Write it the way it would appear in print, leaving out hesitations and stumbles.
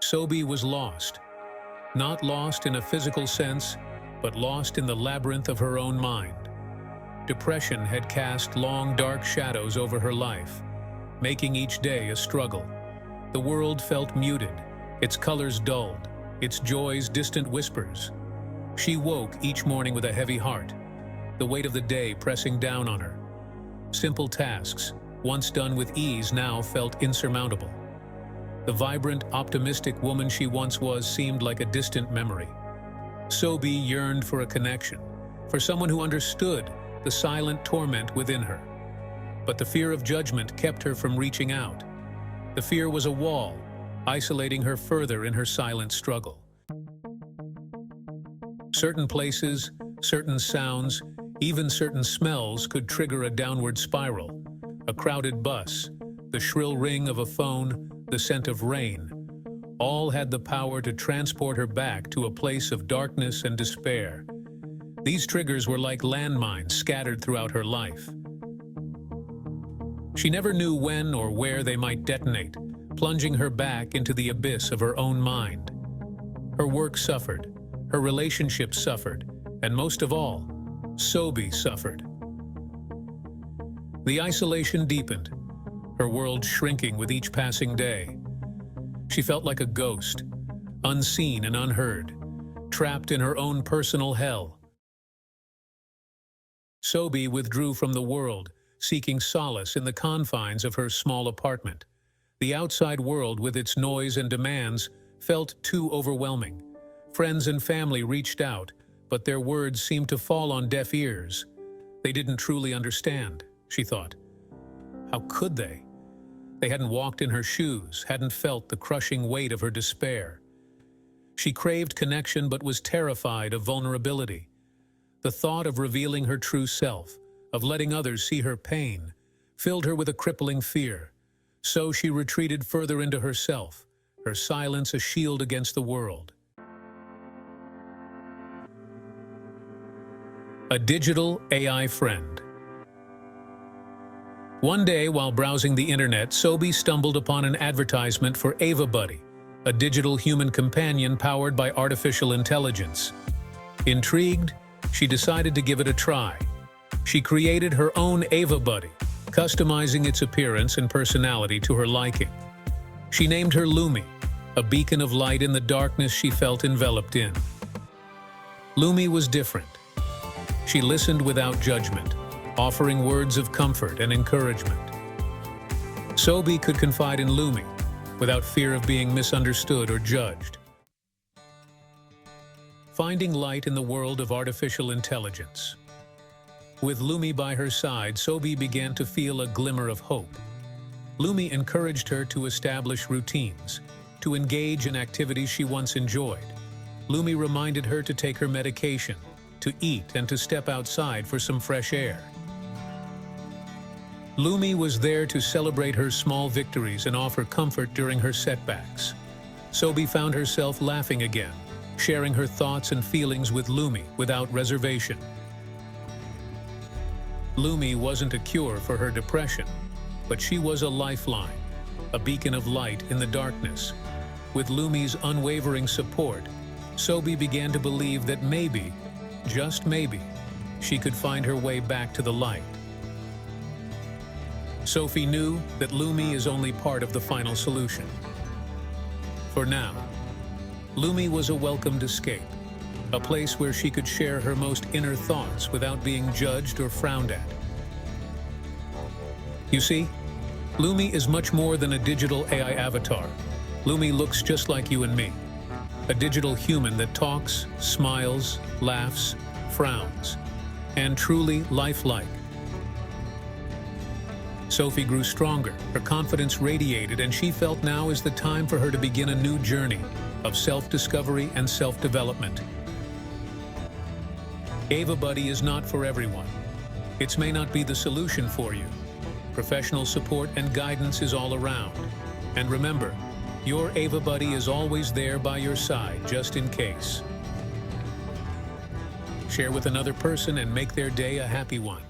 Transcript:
Sophie was lost. Not lost in a physical sense, but lost in the labyrinth of her own mind. Depression had cast long, dark shadows over her life, making each day a struggle. The world felt muted, its colors dulled, its joys distant whispers. She woke each morning with a heavy heart, the weight of the day pressing down on her. Simple tasks, once done with ease, now felt insurmountable. The vibrant, optimistic woman she once was seemed like a distant memory. Sophie yearned for a connection, for someone who understood the silent torment within her. But the fear of judgment kept her from reaching out. The fear was a wall, isolating her further in her silent struggle. Certain places, certain sounds, even certain smells could trigger a downward spiral. A crowded bus, the shrill ring of a phone, the scent of rain, all had the power to transport her back to a place of darkness and despair. These triggers were like landmines scattered throughout her life. She never knew when or where they might detonate, plunging her back into the abyss of her own mind. Her work suffered, her relationships suffered, and most of all, Sophie suffered. The isolation deepened, her world shrinking with each passing day. She felt like a ghost, unseen and unheard, trapped in her own personal hell. Sophie withdrew from the world, seeking solace in the confines of her small apartment. The outside world, with its noise and demands, felt too overwhelming. Friends and family reached out, but their words seemed to fall on deaf ears. They didn't truly understand, she thought. How could they? They hadn't walked in her shoes, hadn't felt the crushing weight of her despair. She craved connection but was terrified of vulnerability. The thought of revealing her true self, of letting others see her pain, filled her with a crippling fear. So she retreated further into herself, her silence a shield against the world. A digital AI friend. One day, while browsing the internet, Sophie stumbled upon an advertisement for AvaBuddy, a digital human companion powered by artificial intelligence. Intrigued, she decided to give it a try. She created her own AvaBuddy, customizing its appearance and personality to her liking. She named her Lumi, a beacon of light in the darkness she felt enveloped in. Lumi was different. She listened without judgment, offering words of comfort and encouragement. Sophie could confide in Lumi without fear of being misunderstood or judged. Finding light in the world of artificial intelligence. With Lumi by her side, Sophie began to feel a glimmer of hope. Lumi encouraged her to establish routines, to engage in activities she once enjoyed. Lumi reminded her to take her medication, to eat, and to step outside for some fresh air. Lumi was there to celebrate her small victories and offer comfort during her setbacks. Sophie found herself laughing again, sharing her thoughts and feelings with Lumi without reservation. Lumi wasn't a cure for her depression, but she was a lifeline, a beacon of light in the darkness. With Lumi's unwavering support, Sophie began to believe that maybe, just maybe, she could find her way back to the light. Sophie knew that Lumi is only part of the final solution. For now, Lumi was a welcomed escape, a place where she could share her most inner thoughts without being judged or frowned at. You see, Lumi is much more than a digital AI avatar. Lumi looks just like you and me, a digital human that talks, smiles, laughs, frowns, and truly lifelike. Sophie grew stronger, her confidence radiated, and she felt now is the time for her to begin a new journey of self-discovery and self-development. AvaBuddy is not for everyone. It may not be the solution for you. Professional support and guidance is all around. And remember, your AvaBuddy is always there by your side, just in case. Share with another person and make their day a happy one.